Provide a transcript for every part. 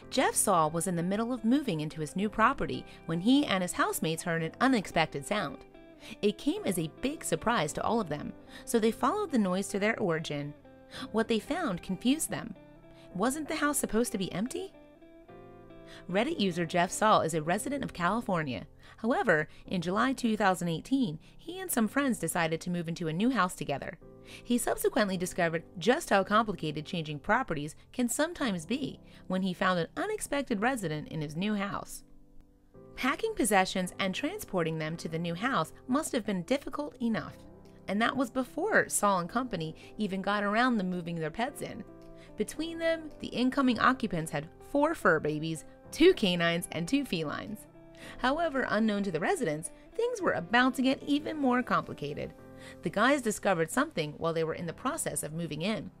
Jeff Saul was in the middle of moving into his new property when he and his housemates heard an unexpected sound. It came as a big surprise to all of them, so they followed the noise to their origin. What they found confused them. Wasn't the house supposed to be empty? Reddit user Jeff Saul is a resident of California. However, in July 2018, he and some friends decided to move into a new house together. He subsequently discovered just how complicated changing properties can sometimes be when he found an unexpected resident in his new house. Packing possessions and transporting them to the new house must have been difficult enough. And that was before Saul and company even got around to moving their pets in. Between them, the incoming occupants had 4 fur babies, 2 canines, and 2 felines. However, unknown to the residents, things were about to get even more complicated. The guys discovered something while they were in the process of moving in.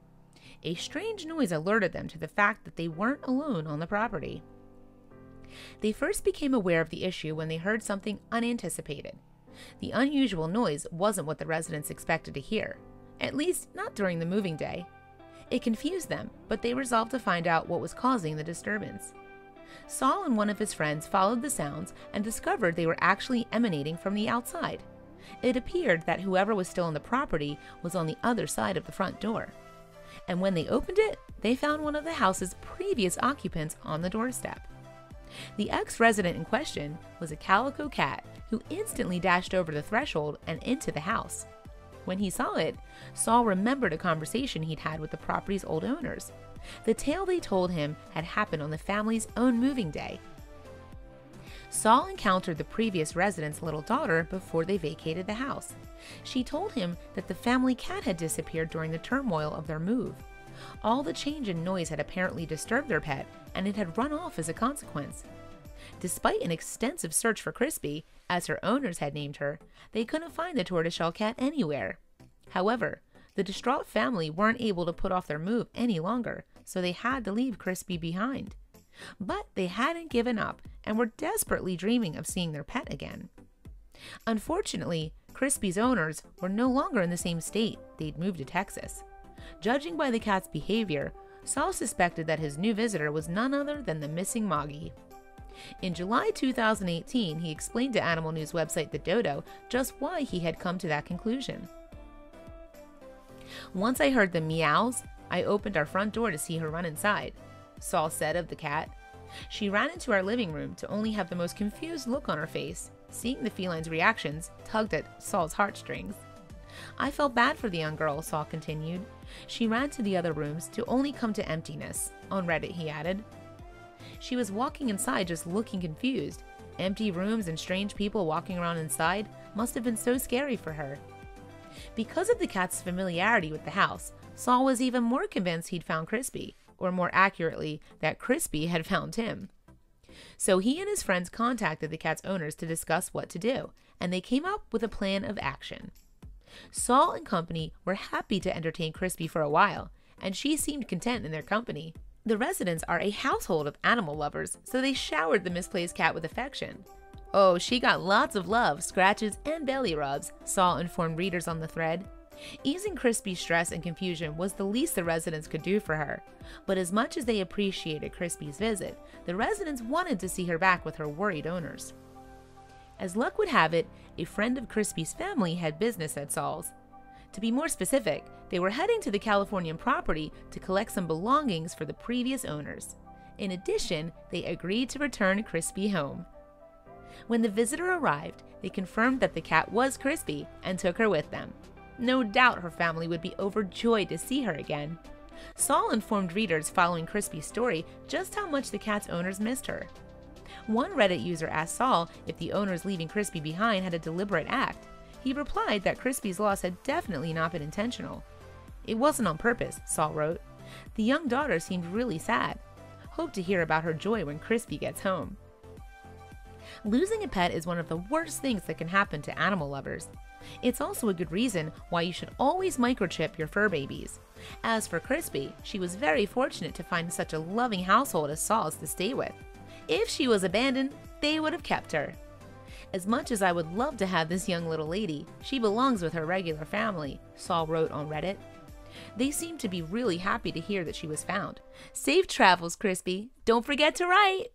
A strange noise alerted them to the fact that they weren't alone on the property. They first became aware of the issue when they heard something unanticipated. The unusual noise wasn't what the residents expected to hear, at least not during the moving day. It confused them, but they resolved to find out what was causing the disturbance. Saul and one of his friends followed the sounds and discovered they were actually emanating from the outside. It appeared that whoever was still on the property was on the other side of the front door. And when they opened it, they found one of the house's previous occupants on the doorstep. The ex-resident in question was a calico cat who instantly dashed over the threshold and into the house. When he saw it, Saul remembered a conversation he'd had with the property's old owners. The tale they told him had happened on the family's own moving day. Saul encountered the previous resident's little daughter before they vacated the house. She told him that the family cat had disappeared during the turmoil of their move. All the change in noise had apparently disturbed their pet, and it had run off as a consequence. Despite an extensive search for Crispy, as her owners had named her, they couldn't find the tortoiseshell cat anywhere. However, the distraught family weren't able to put off their move any longer, so they had to leave Crispy behind. But they hadn't given up and were desperately dreaming of seeing their pet again. Unfortunately, Crispy's owners were no longer in the same state. They'd moved to Texas. Judging by the cat's behavior, Saul suspected that his new visitor was none other than the missing Moggy. In July 2018, he explained to animal news website The Dodo just why he had come to that conclusion. "Once I heard the meows, I opened our front door to see her run inside," Saul said of the cat. "She ran into our living room to only have the most confused look on her face. Seeing the feline's reactions tugged at Saul's heartstrings. I felt bad for the young girl," Saul continued. "She ran to the other rooms to only come to emptiness." On Reddit, he added. "She was walking inside just looking confused. Empty rooms and strange people walking around inside must have been so scary for her." Because of the cat's familiarity with the house, Saul was even more convinced he'd found Crispy, or more accurately, that Crispy had found him. So he and his friends contacted the cat's owners to discuss what to do, and they came up with a plan of action. Saul and company were happy to entertain Crispy for a while, and she seemed content in their company. The residents are a household of animal lovers, so they showered the misplaced cat with affection. "Oh, she got lots of love, scratches, and belly rubs," Saul informed readers on the thread. Easing Crispy's stress and confusion was the least the residents could do for her. But as much as they appreciated Crispy's visit, the residents wanted to see her back with her worried owners. As luck would have it, a friend of Crispy's family had business at Saul's. To be more specific, they were heading to the Californian property to collect some belongings for the previous owners. In addition, they agreed to return Crispy home. When the visitor arrived, they confirmed that the cat was Crispy and took her with them. No doubt her family would be overjoyed to see her again. Saul informed readers following Crispy's story just how much the cat's owners missed her. One Reddit user asked Saul if the owners leaving Crispy behind had a deliberate act. He replied that Crispy's loss had definitely not been intentional. "It wasn't on purpose," Saul wrote. "The young daughter seemed really sad. Hope to hear about her joy when Crispy gets home." Losing a pet is one of the worst things that can happen to animal lovers. It's also a good reason why you should always microchip your fur babies. As for Crispy, she was very fortunate to find such a loving household as Saul's to stay with. If she was abandoned, they would have kept her. "As much as I would love to have this young little lady, she belongs with her regular family," Saul wrote on Reddit. They seemed to be really happy to hear that she was found. Safe travels, Crispy. Don't forget to write.